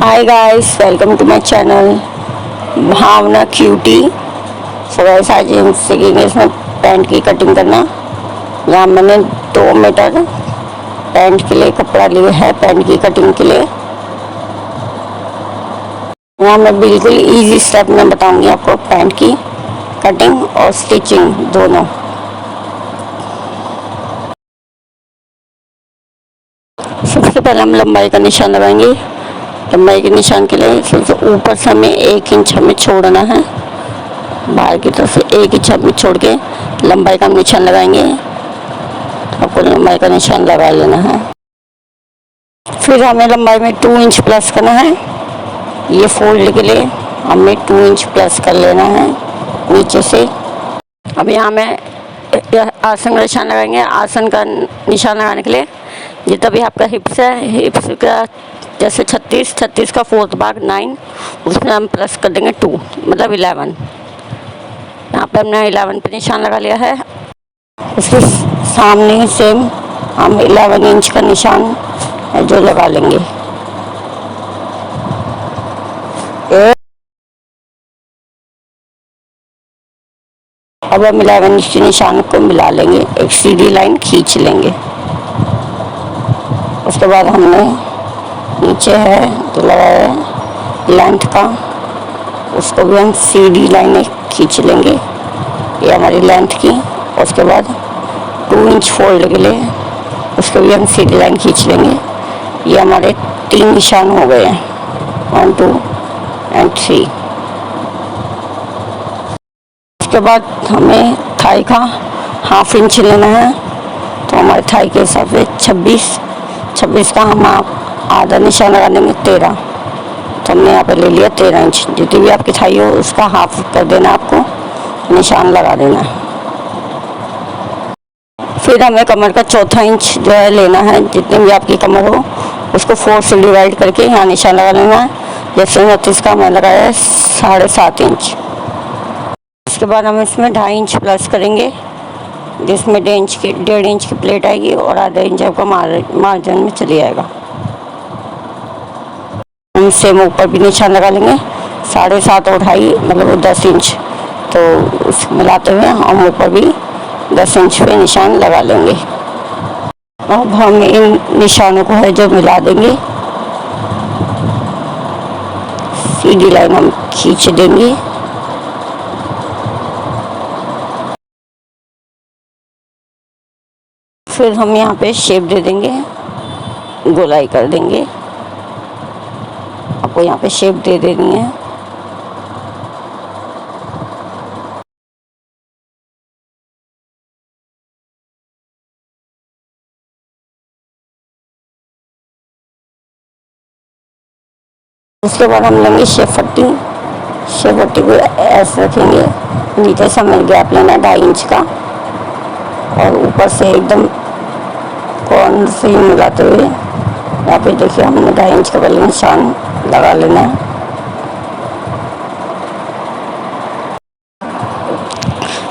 Hi guys, welcome to my channel Bhavna cutie. So guys, आज हम सीखेंगे इसमें पैंट की कटिंग करना। यहाँ मैंने 2 मीटर पैंट के लिए कपड़ा लिया है पैंट की कटिंग के लिए। यहाँ मैं बिल्कुल इजी स्टेप में बताऊंगी आपको पैंट की कटिंग और स्टिचिंग दोनों। सबसे पहले हम लंबाई का निशान लगाएंगे। लंबाई के निशान के लिए सबसे ऊपर से हमें 1 इंच हमें छोड़ना है। बाहर की तरफ से 1 इंच हमें छोड़ के लंबाई का निशान लगाएंगे। आपको लंबाई का निशान लगा लेना है। फिर हमें लंबाई में 2 इंच प्लस करना है। ये फोल्ड के लिए हमें 2 इंच प्लस कर लेना है नीचे से। अब यहाँ में आसन का निशान लगाएंगे। आसन का निशान लगाने के लिए जितना भी आपका हिप्स है, हिप्स का जैसे 36 का फोर्थ भाग 9, उसमें हम प्लस कर देंगे 2, मतलब 11। यहाँ पे हमने 11 पे निशान लगा लिया है। उसके सामने सेम हम 11 इंच का निशान है जो लगा लेंगे। अब हम 11 इंच के निशान को मिला लेंगे, एक सीधी लाइन खींच लेंगे। उसके बाद हमने नीचे है जो लगाया है लेंथ का, उसको भी हम सीधी लाइन खींच लेंगे। ये हमारी लेंथ की। उसके बाद 2 इंच फोल्ड के लिए उसको भी हम सीधी लाइन खींच लेंगे। ये हमारे 3 निशान हो गए हैं, 1 2 एंड 3। उसके बाद हमें थाई का 1/2 इंच लेना है। तो हमारे थाई के हिसाब से 26 का हम आधा निशान लगा देंगे 13। तो हमने यहाँ पे ले लिया 13 इंच। जितनी भी आपकी थाई हो उसका हाफ कर देना, आपको निशान लगा देना। फिर हमें कमर का चौथा इंच जो है लेना है। जितनी भी आपकी कमर हो उसको 4 से डिवाइड करके यहाँ निशान लगा लेना है। जैसे 29 का मैं लगाया है 7.5 इंच। उसके बाद हम इसमें 2.5 इंच प्लस करेंगे, जिसमें 1.5 इंच की प्लेट आएगी और आधा इंच आपका मार्जिन में चली जाएगा। हम सेम ऊपर भी निशान लगा लेंगे 7.5 और 2.5, मतलब 10 इंच। तो उस मिलाते हुए हम ऊपर भी 10 इंच पे निशान लगा लेंगे। अब हम इन निशानों को है जो मिला देंगे, सीधी लाइन हम खींच देंगे। फिर हम यहाँ पे शेप दे देंगे, गोलाई कर देंगे। आपको यहाँ पे शेप दे देनी है। उसके बाद हम लेंगे शेप पट्टी। शेप पट्टी को ऐसे रखेंगे, नीचे से हमें गैप लेना है 2.5 इंच का, और ऊपर से एकदम कॉर्नर से ही मिलाते हुए यहाँ पे देखिए हमने 2.5 इंच का पहले निशान लगा लेना है।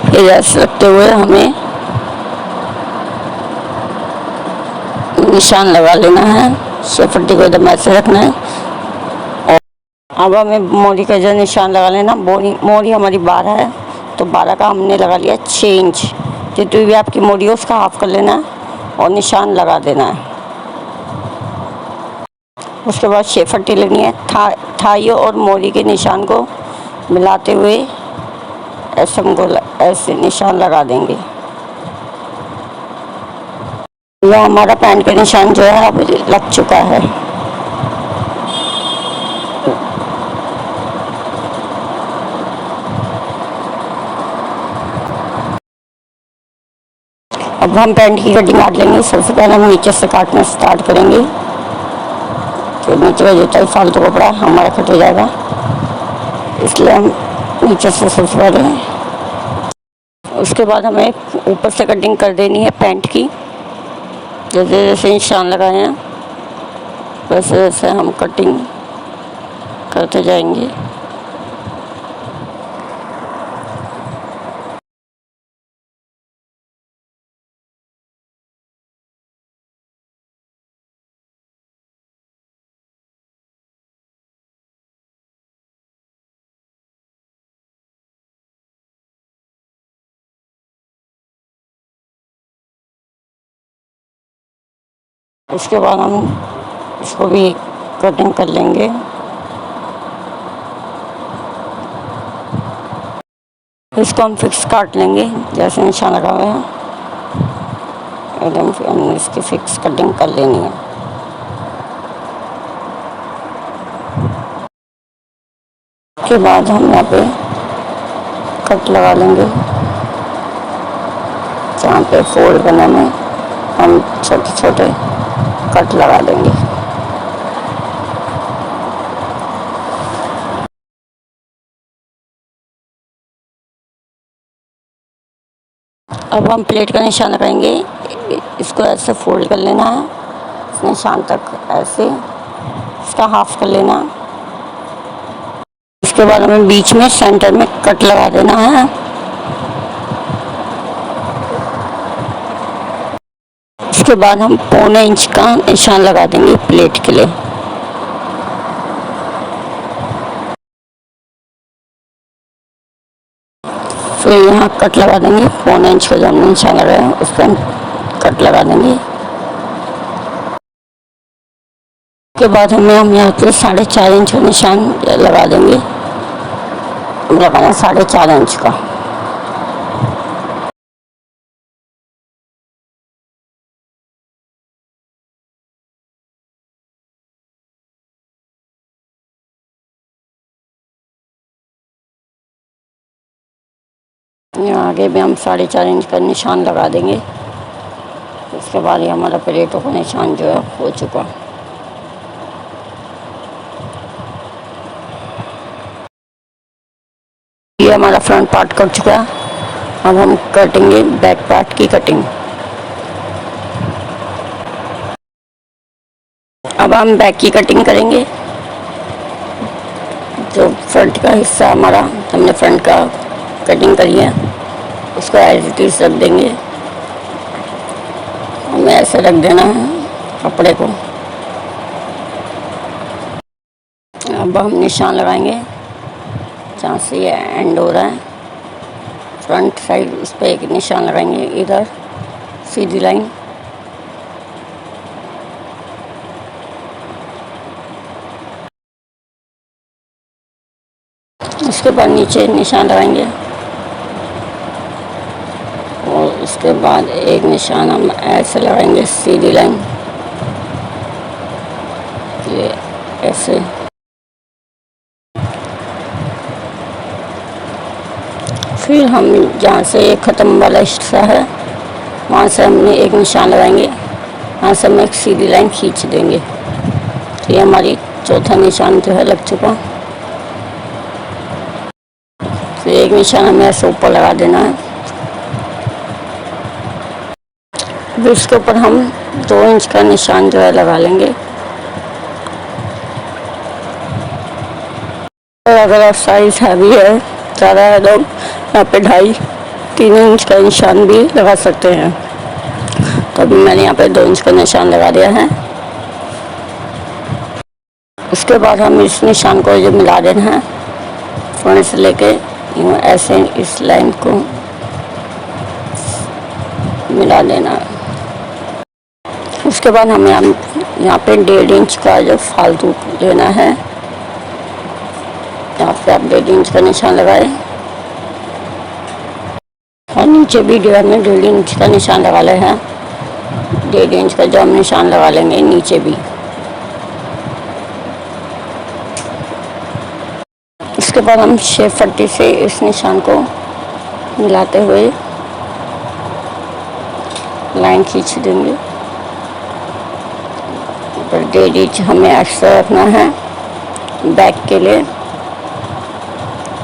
फिर ऐसे रखते हुए हमें निशान लगा लेना है। शेप पट्टी को एकदम ऐसे रखना है। अब हमें मोरी का जो निशान लगा लेना। मोरी हमारी 12 है, तो 12 का हमने लगा लिया 6 इंच। जितनी भी आपकी मोरी हो उसका हाफ कर लेना है और निशान लगा देना है। उसके बाद शेप पट्टी लेनी है। थाई और मोरी के निशान को मिलाते हुए ऐसे हमको ऐसे निशान लगा देंगे। यह हमारा पैंट का निशान जो है अब लग चुका है। अब हम पैंट की कटिंग काट लेंगे। सबसे पहले हम नीचे से काटना स्टार्ट करेंगे। तो नीचे का जितना फालतू कपड़ा हमारा कट हो जाएगा, इसलिए हम नीचे से सबसे पहले। उसके बाद हमें ऊपर से कटिंग कर देनी है पैंट की। जैसे जैसे निशान लगाए हैं वैसे वैसे हम कटिंग करते जाएंगे। इसके बाद हम इसको भी कटिंग कर लेंगे। इसको हम फिक्स काट लेंगे जैसे निशान लगा हुआ है, एकदम हमने इसकी फिक्स कटिंग कर लेनी है। उसके बाद हम यहाँ पे कट लगा लेंगे, जहाँ पे फोल्ड करने में हम छोटे छोटे कट लगा देंगे। अब हम प्लेट का निशान लगाएंगे। इसको ऐसे फोल्ड कर लेना है, इस निशान तक ऐसे इसका हाफ कर लेना। इसके बाद हमें बीच में सेंटर में कट लगा देना है। इसके बाद हम 1.25 इंच का निशान लगा देंगे प्लेट के लिए। फिर यहाँ कट लगा देंगे, 1.25 इंच का जो हमने निशान लगाया है उस पर हम कट लगा देंगे। उसके बाद हम यहाँ पे 4.5 इंच का निशान लगा देंगे, लगाना 4.5 इंच का। यहाँ आगे भी हम 4.5 इंच का निशान लगा देंगे। उसके बाद ये हमारा प्लेटों का निशान जो है हो चुका। ये हमारा फ्रंट पार्ट कट चुका है। अब हम कटेंगे बैक पार्ट की कटिंग। अब हम बैक की कटिंग करेंगे। जो फ्रंट का हिस्सा हमारा हमने फ्रंट का कटिंग करी है उसको एज इट इज रख देंगे। हमें ऐसे रख देना है कपड़े को। अब हम निशान लगाएंगे जहाँ से ये एंड हो रहा है फ्रंट साइड, उस पर एक निशान लगाएंगे इधर सीधी लाइन। उसके बाद नीचे निशान लगाएंगे और उसके बाद एक निशान हम ऐसे लगाएंगे सीधी लाइन, ये ऐसे। फिर हम जहाँ से ख़त्म वाला हिस्सा है वहाँ से हमने एक निशान लगाएंगे, वहाँ से हम एक सीधी लाइन खींच देंगे। तो ये हमारी चौथा निशान जो है लग चुका। फिर एक निशान हमें ऐसे ऊपर लगा देना है। फिर इसके ऊपर हम 2 इंच का निशान जो है लगा लेंगे। अगर साइज हैवी है ज़्यादा है तो यहाँ पे 2.5-3 इंच का निशान भी लगा सकते हैं। तो अभी मैंने यहाँ पे 2 इंच का निशान लगा दिया है। उसके बाद हम इस निशान को जो मिला देना है फ्रंट से लेके यूँ ऐसे इस लाइन को मिला देना है। उसके बाद हमें यहाँ पे 1.5 इंच का जो फालतू लेना है, यहाँ पे आप 1.5 इंच का निशान लगाए और नीचे भी हमें 1.5 इंच का निशान लगा ले हैं। 1.5 इंच का जो हम निशान लगा लेंगे नीचे भी। इसके बाद हम शेप पट्टी से इस निशान को मिलाते हुए लाइन खींच देंगे। पर 1.5 इंच हमें एक्स्ट्रा रखना है बैक के लिए,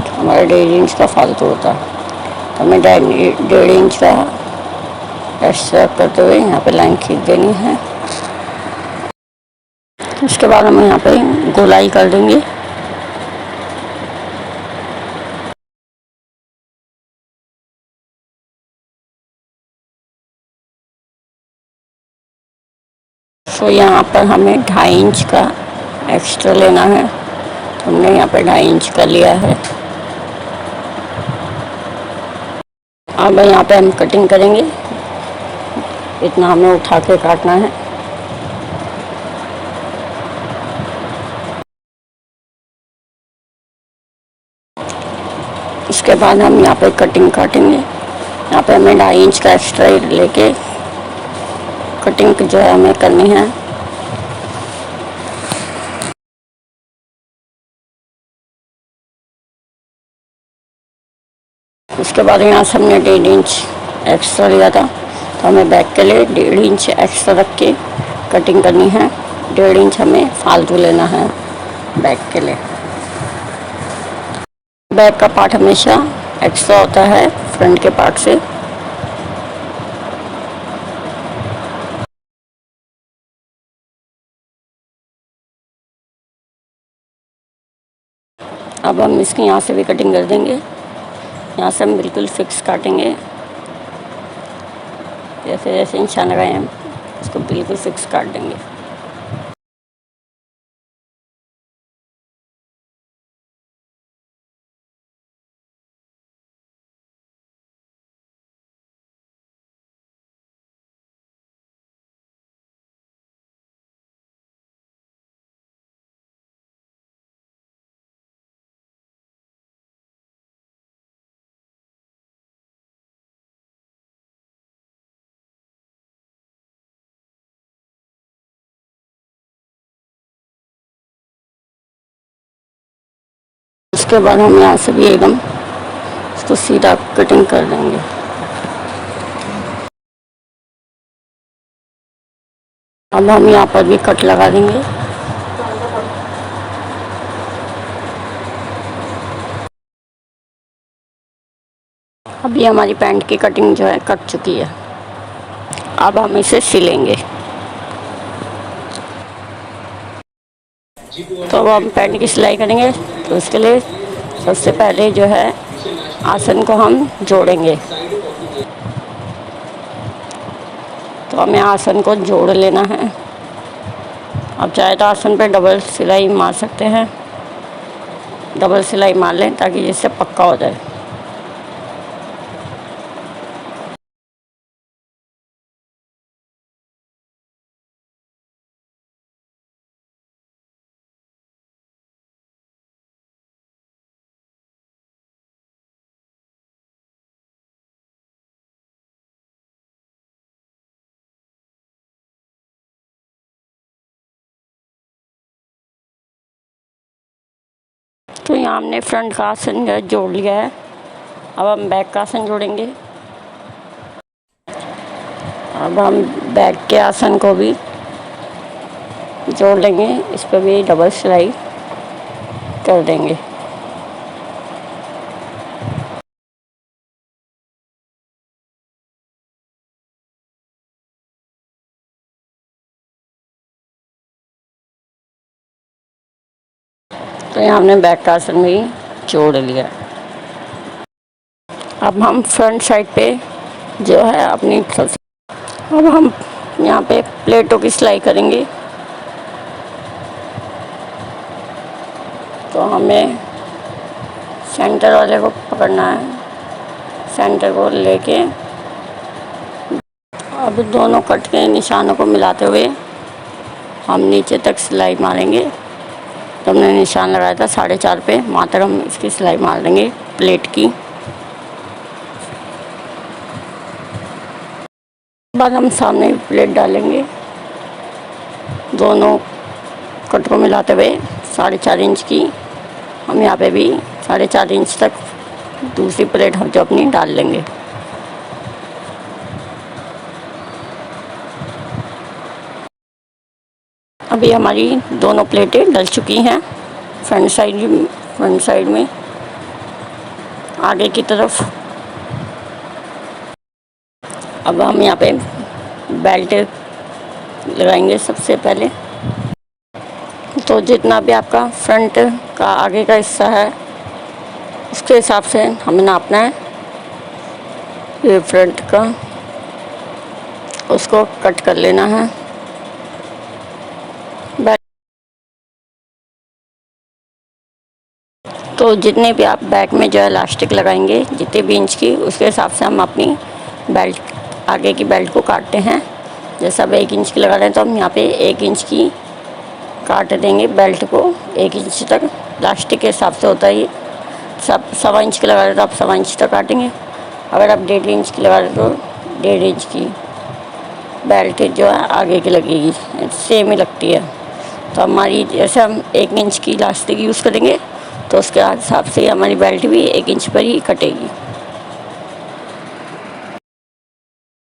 हमारा 1.5 इंच का फालतू होता है। तो हमें 1.5 इंच का एक्स्ट्रा करते हुए यहाँ पे लाइन खींच देनी है। उसके बाद हम यहाँ पे गोलाई कर देंगे। तो यहाँ पर हमें 2.5 इंच का एक्स्ट्रा लेना है, हमने यहाँ पे 2.5 इंच का लिया है। अब यहाँ पे हम कटिंग करेंगे, इतना हमें उठा के काटना है। उसके बाद हम यहाँ पे कटिंग काटेंगे। यहाँ पे हमें 2.5 इंच का एक्स्ट्रा लेके कटिंग जो है हमें करनी है। उसके बाद यहाँ से हमने 1.5 इंच एक्स्ट्रा लिया था, तो हमें बैक के लिए 1.5 इंच एक्स्ट्रा रख के कटिंग करनी है। 1.5 इंच हमें फालतू लेना है बैक के लिए। बैक का पार्ट हमेशा एक्स्ट्रा होता है फ्रंट के पार्ट से। अब हम इसकी यहाँ से भी कटिंग कर देंगे। यहाँ से हम बिल्कुल फिक्स काटेंगे, जैसे जैसे निशान लगाए हम इसको बिल्कुल फिक्स काट देंगे। उसके बाद हम यहाँ से भी एकदम इसको सीधा कटिंग कर देंगे। अब हम यहाँ पर भी कट लगा देंगे। अभी हमारी पैंट की कटिंग जो है कट चुकी है। अब हम इसे सिलेंगे। तो अब हम पैंट की सिलाई करेंगे, तो उसके लिए सबसे पहले जो है आसन को हम जोड़ेंगे। तो हमें आसन को जोड़ लेना है। अब चाहे तो आसन पे डबल सिलाई मार सकते हैं, डबल सिलाई मार लें ताकि इससे पक्का हो जाए। तो यहाँ हमने फ्रंट का आसन जोड़ लिया है। अब हम बैक का आसन जोड़ेंगे। अब हम बैक के आसन को भी जोड़ लेंगे, इस पर भी डबल सिलाई कर देंगे। तो यहाँ हमने बैक का आसन भी जोड़ लिया। अब हम फ्रंट साइड पे जो है अपनी अब हम यहाँ पे प्लेटों की सिलाई करेंगे। तो हमें सेंटर वाले को पकड़ना है, सेंटर को लेके अब दोनों कट के निशानों को मिलाते हुए हम नीचे तक सिलाई मारेंगे। तो हमने निशान लगाया था 4.5 पे, वहाँ तक हम इसकी सिलाई मार देंगे प्लेट की। बाद हम सामने प्लेट डालेंगे, दोनों कट को मिलाते हुए 4.5 इंच की हम यहाँ पे भी 4.5 इंच तक दूसरी प्लेट हम जो अपनी डाल लेंगे। अभी हमारी दोनों प्लेटें डल चुकी हैं फ्रंट साइड में आगे की तरफ। अब हम यहाँ पे बेल्ट लगाएंगे सबसे पहले। तो जितना भी आपका फ्रंट का आगे का हिस्सा है उसके हिसाब से हमें नापना है। ये फ्रंट का उसको कट कर लेना है। तो जितने भी आप बैक में जो है इलास्टिक लगाएंगे जितने भी इंच की, उसके हिसाब से हम अपनी बेल्ट आगे की बेल्ट को काटते हैं। जैसे अब 1 इंच की लगा रहे हैं तो हम यहाँ पे 1 इंच की काट देंगे बेल्ट को। 1 इंच तक इलास्टिक के हिसाब से होता है ये सब 1.25 इंच की लगा रहे हो तो आप 1.25 इंच तक काटेंगे। अगर आप 1.5 इंच की लगा रहे हो तो 1.5 इंच की बेल्ट जो है आगे की लगेगी, सेम ही लगती है। तो हमारी जैसे हम 1 इंच की इलास्टिक यूज़ करेंगे तो उसके हिसाब से हमारी बेल्ट भी 1 इंच पर ही कटेगी।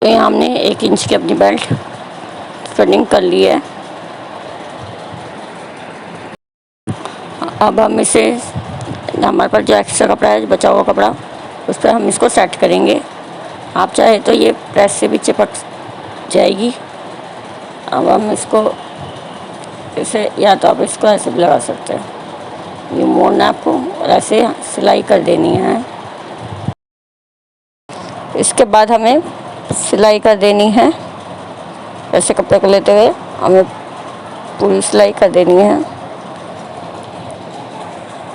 तो यहाँ हमने 1 इंच की अपनी बेल्ट कटिंग कर ली है। अब हम इसे, हमारे पास जो एक्स्ट्रा कपड़ा है, जो बचा हुआ कपड़ा, उस पर हम इसको सेट करेंगे। आप चाहे तो ये प्रेस से भी चिपक जाएगी। अब हम इसको इसे, या तो आप इसको ऐसे भी लगा सकते हैं, ये मोड़ना है आपको और ऐसे सिलाई कर देनी है। इसके बाद हमें सिलाई कर देनी है। ऐसे कपड़े को लेते हुए हमें पूरी सिलाई कर देनी है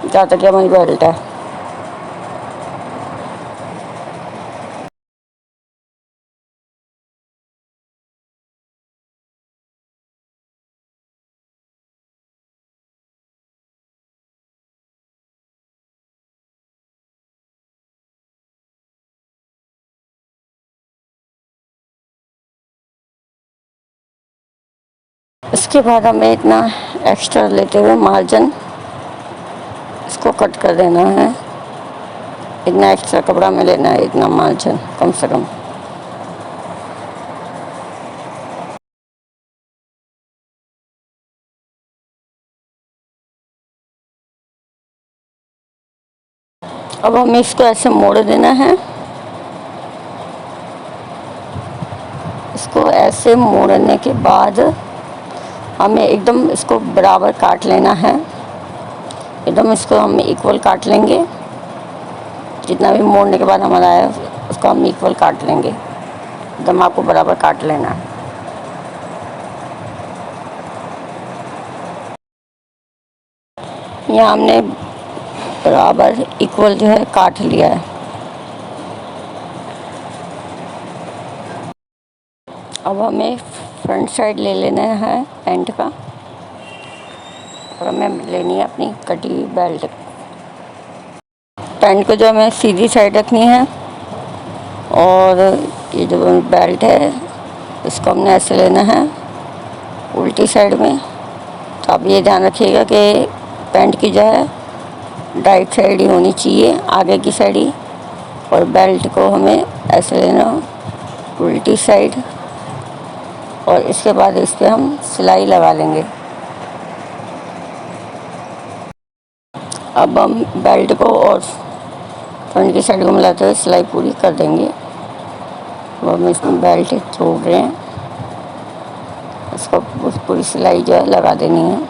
जहाँ तक हमारी बेल्ट है। इसके बाद हमें इतना एक्स्ट्रा लेते हुए मार्जिन इसको कट कर देना है। इतना एक्स्ट्रा कपड़ा में लेना है, इतना मार्जिन कम से कम। अब हमें इसको ऐसे मोड़ देना है। इसको ऐसे मोड़ने के बाद हमें एकदम इसको बराबर काट लेना है। एकदम इसको हम इक्वल काट लेंगे। जितना भी मोड़ने के बाद हमारा आया उसको हम इक्वल काट लेंगे। एकदम आपको बराबर काट लेना है। यहाँ हमने बराबर इक्वल जो है काट लिया है। अब हमें फ्रंट साइड ले लेना है पैंट का, और हमें लेनी है अपनी कटी हुई बेल्ट। पैंट को जो हमें सीधी साइड रखनी है, और ये जो बेल्ट है इसको हमने ऐसे लेना है उल्टी साइड में। तो आप ये ध्यान रखिएगा कि पैंट की जो है राइट साइड ही होनी चाहिए, आगे की साइड ही, और बेल्ट को हमें ऐसे लेना उल्टी साइड। और इसके बाद इस पर हम सिलाई लगा लेंगे। अब हम बेल्ट को और फ्रंट की साइड को मिलाते हुए सिलाई पूरी कर देंगे। अब हम इसमें बेल्ट जोड़ रहे हैं, इसको पूरी सिलाई जो है लगा देनी है।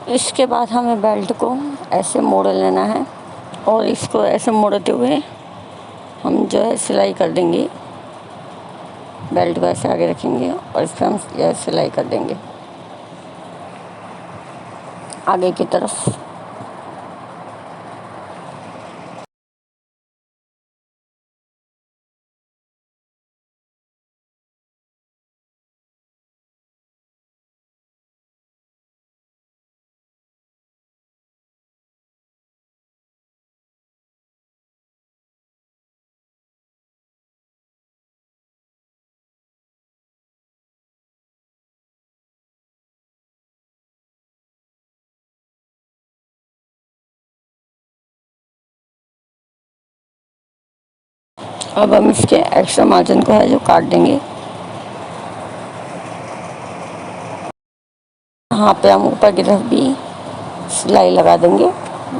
इसके बाद हमें बेल्ट को ऐसे मोड़ लेना है, और इसको ऐसे मोड़ते हुए हम जो है सिलाई कर देंगे। बेल्ट को ऐसे आगे रखेंगे और इस पर हम सिलाई कर देंगे आगे की तरफ। अब हम इसके एक्स्ट्रा मार्जिन को है जो काट देंगे। यहाँ पे हम ऊपर की तरफ भी सिलाई लगा देंगे।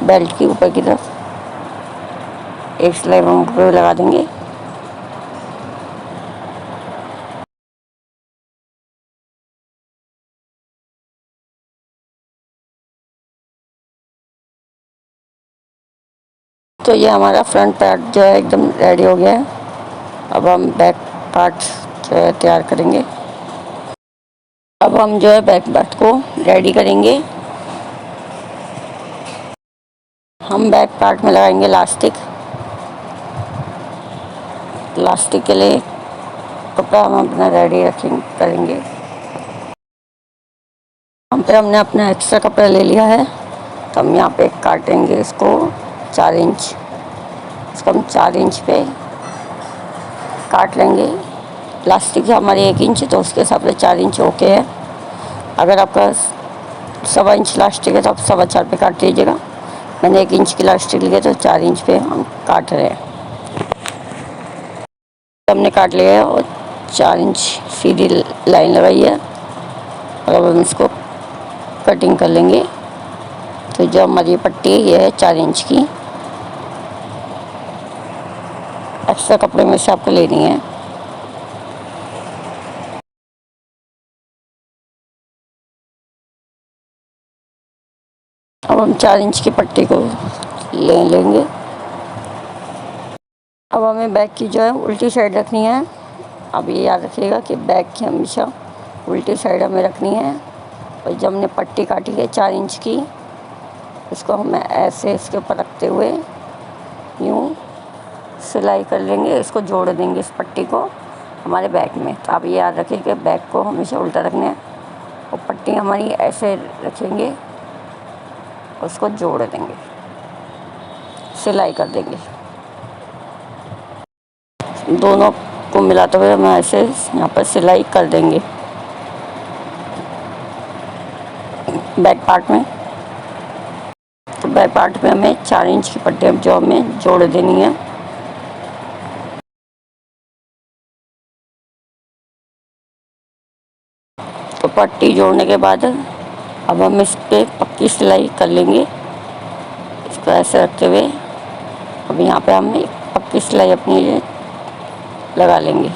बेल्ट की ऊपर की तरफ एक सिलाई हम ऊपर लगा देंगे। तो ये हमारा फ्रंट पार्ट जो है एकदम रेडी हो गया है। अब हम बैक पार्ट जो है तैयार करेंगे। अब हम जो है बैक पार्ट को रेडी करेंगे। हम बैक पार्ट में लगाएंगे इलास्टिक। इलास्टिक के लिए कपड़ा हम अपना रेडी करेंगे। हमने अपना एक्स्ट्रा कपड़ा ले लिया है, तो हम यहाँ पे काटेंगे इसको 4 इंच। इसको हम 4 इंच पे काट लेंगे। प्लास्टिक हमारी 1 इंच, तो उसके हिसाब से 4 इंच ओके है। अगर आपका 1.25 इंच प्लास्टिक है तो आप 4.25 पे काट लीजिएगा। मैंने 1 इंच की प्लास्टिक ली है तो 4 इंच पे हम काट रहे हैं। हमने काट लिया है और 4 इंच सीधी लाइन लगाई है। और अब हम इसको कटिंग कर लेंगे। तो जो हमारी पट्टी है ये है 4 इंच की। एक्स्ट्रा कपड़े में से आपको लेनी है। अब हम 4 इंच की पट्टी को ले लेंगे। अब हमें बैक की जो है उल्टी साइड रखनी है। अब ये याद रखिएगा कि बैक की हमेशा उल्टी साइड हमें रखनी है। और जब हमने पट्टी काटी है 4 इंच की, इसको हमें ऐसे इसके ऊपर रखते हुए यूँ सिलाई कर लेंगे। इसको जोड़ देंगे इस पट्टी को हमारे बैक में। तो आप ये याद रखिए कि बैक को हमेशा उल्टा रखना है और पट्टी हमारी ऐसे रखेंगे, उसको जोड़ देंगे, सिलाई कर देंगे। दोनों को मिलाते हुए हम ऐसे यहाँ पर सिलाई कर देंगे बैक पार्ट में। तो बैक पार्ट में हमें 4 इंच की पट्टी जो हमें जोड़ देनी है। तो पट्टी जोड़ने के बाद अब हम इस पर पक्की सिलाई कर लेंगे। इसको ऐसे रखते हुए अब यहाँ पे हम पक्की सिलाई अपनी लगा लेंगे।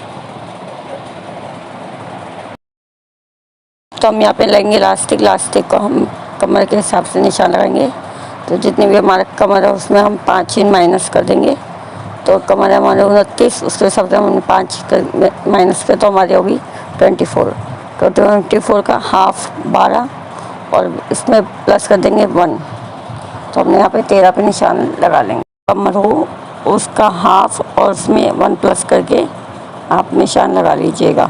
तो हम यहाँ पे लेंगे इलास्टिक को हम कमर के हिसाब से निशान लगाएंगे। तो जितनी भी हमारा कमर है उसमें हम 5 इंच माइनस कर देंगे। तो कमर है हमारे 29, उसके हिसाब से हमने 5 माइनस किया तो हमारी होगी 24। तो 24 का हाफ 12 और इसमें प्लस कर देंगे 1। तो हमने यहाँ पे 13 पे निशान लगा लेंगे। कमर हो उसका हाफ और उसमें 1 प्लस करके आप निशान लगा लीजिएगा।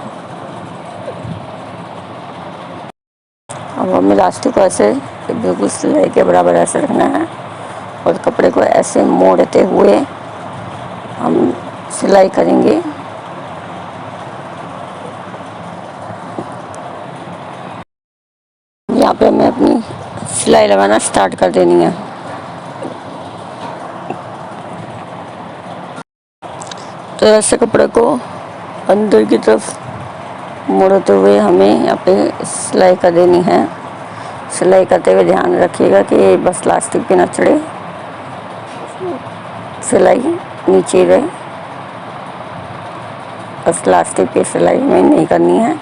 अब हमें इलास्टिक को ऐसे बिल्कुल सिलाई के बराबर ऐसे रखना है और कपड़े को ऐसे मोड़ते हुए हम सिलाई करेंगे। यहाँ पे हमें अपनी सिलाई लगाना स्टार्ट कर देनी है। तो ऐसे कपड़े को अंदर की तरफ मोड़ते हुए हमें यहाँ पे सिलाई कर देनी है। सिलाई करते हुए ध्यान रखिएगा कि बस इलास्टिक पे न चढ़े, सिलाई नीचे रहे। बस इलास्टिक पे सिलाई में नहीं करनी है,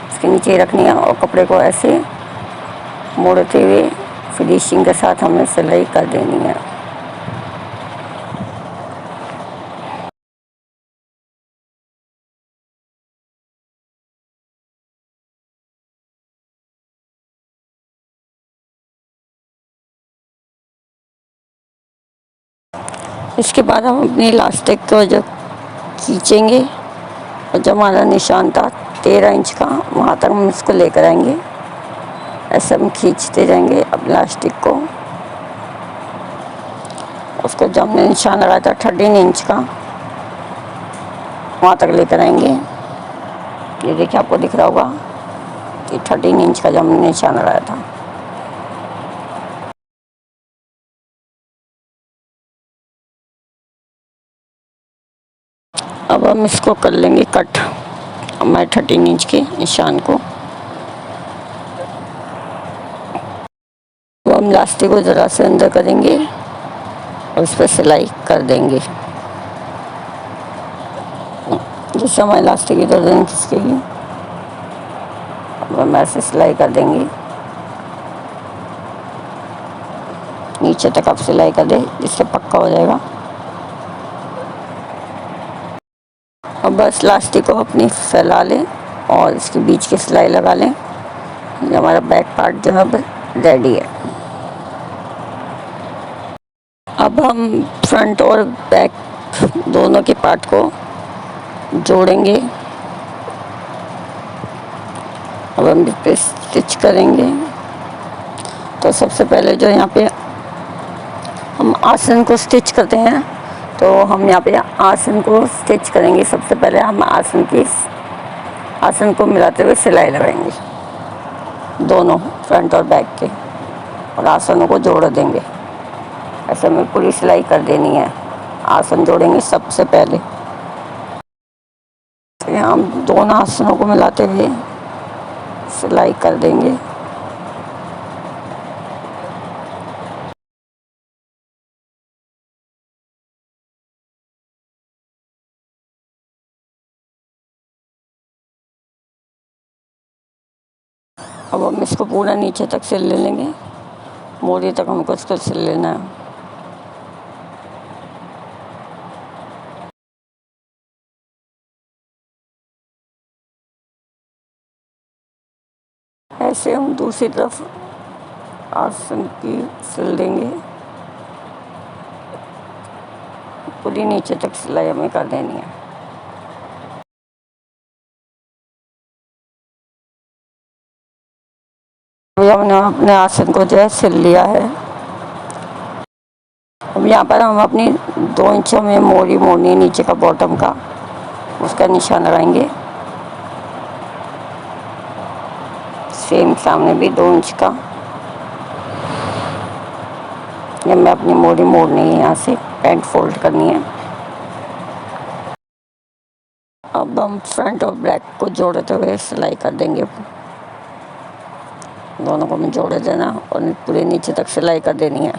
इसके नीचे रखनी है और कपड़े को ऐसे मोड़ते हुए फिनिशिंग के साथ हमें सिलाई कर देनी है। इसके बाद हम अपनी इलास्टिक को जब खींचेंगे और जब हमारा निशान था 13 इंच का, वहाँ तक हम इसको लेकर आएंगे। ऐसे हम खींचते जाएंगे अब इलास्टिक को। उसको जब हमने निशान लगाया था 13 इंच का, वहाँ तक लेकर आएंगे। ये देखिए आपको दिख रहा होगा कि 13 इंच का जब हमने निशान लगाया था। अब हम इसको कर लेंगे कट हमारे 13 इंच के निशान को। तो हम इलास्टिक को ज़रा से अंदर करेंगे और उस पर सिलाई कर देंगे। जिससे हमारे इलास्टिक इधर उधर खिसकेगी, अब हम ऐसे सिलाई कर देंगे। नीचे तक आप सिलाई कर दें जिससे पक्का हो जाएगा। अब बस लास्टिक को अपनी फैला लें और इसके बीच की सिलाई लगा लें। ये हमारा बैक पार्ट जो है रेडी है। अब हम फ्रंट और बैक दोनों के पार्ट को जोड़ेंगे। अब हम इस पे स्टिच करेंगे। तो सबसे पहले जो यहाँ पे हम आसन को स्टिच करते हैं, तो हम यहाँ पे आसन को स्टिच करेंगे। सबसे पहले हम आसन को मिलाते हुए सिलाई लगाएंगे, दोनों फ्रंट और बैक के, और आसनों को जोड़ देंगे। ऐसे में पूरी सिलाई कर देनी है। आसन जोड़ेंगे सबसे पहले। फिर हम दोनों आसनों को मिलाते हुए सिलाई कर देंगे। अब हम इसको पूरा नीचे तक सिल ले लेंगे, मोरी तक हमको इसको सिल लेना है। ऐसे हम दूसरी तरफ आसन की सिल देंगे। पूरी नीचे तक सिलाई हमें कर देनी है। अभी हमने अपने आसन को जो है सिल लिया है। अब यहाँ पर हम अपनी 2 इंचों में मोरी मोड़नी है, नीचे का बॉटम का, उसका निशान लगाएंगे। सेम सामने भी 2 इंच का ये मैं अपनी मोरी मोड़नी है, यहाँ से पैंट फोल्ड करनी है। अब हम फ्रंट और बैक को जोड़ते हुए सिलाई कर देंगे। दोनों को हमें जोड़े देना और पूरे नीचे तक सिलाई कर देनी है।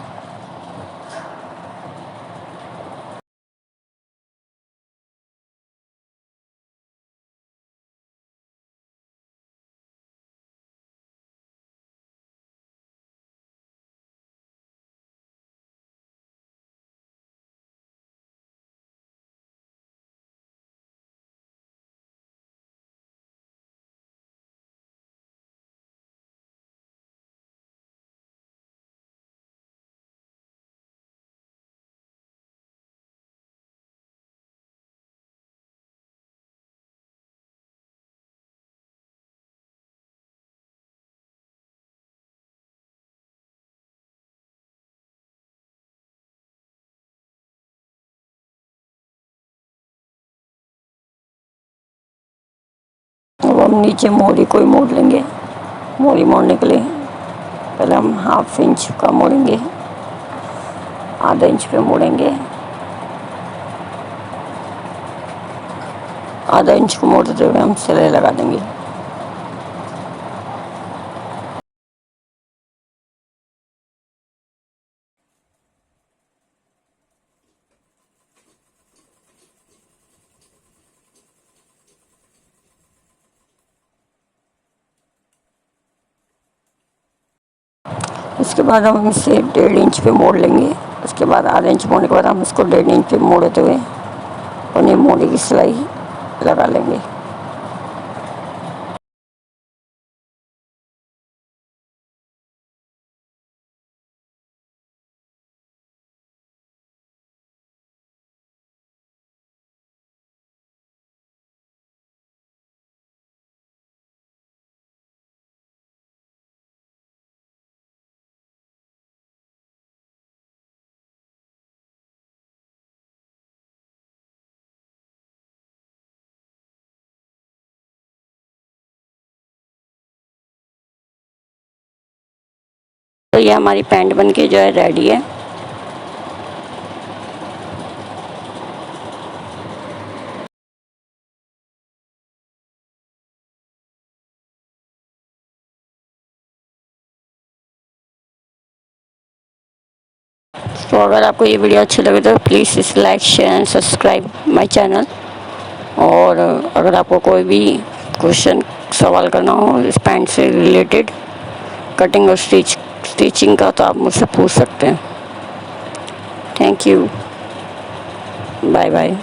अब हम नीचे मोरी को ही मोड़ लेंगे। मोरी मोड़ने के लिए पहले हम 1/2 इंच का मोड़ेंगे, आधा इंच पे मोड़ेंगे। आधा इंच को मोड़ते हुए हम सिलाई लगा देंगे। उसके बाद हम इसे 1.5 इंच पे मोड़ लेंगे। उसके बाद आधा इंच मोड़ने के बाद हम इसको 1.5 इंच पे मोड़ते हुए और मोड़ी की सिलाई लगा लेंगे। तो ये हमारी पैंट बन के जो है रेडी है। तो अगर आपको ये वीडियो अच्छी लगे तो प्लीज़ इस like share and subscribe my channel. और अगर आपको कोई भी क्वेश्चन सवाल करना हो इस पैंट से रिलेटेड, कटिंग और स्टिचिंग का, तो आप मुझसे पूछ सकते हैं। Thank you, bye bye.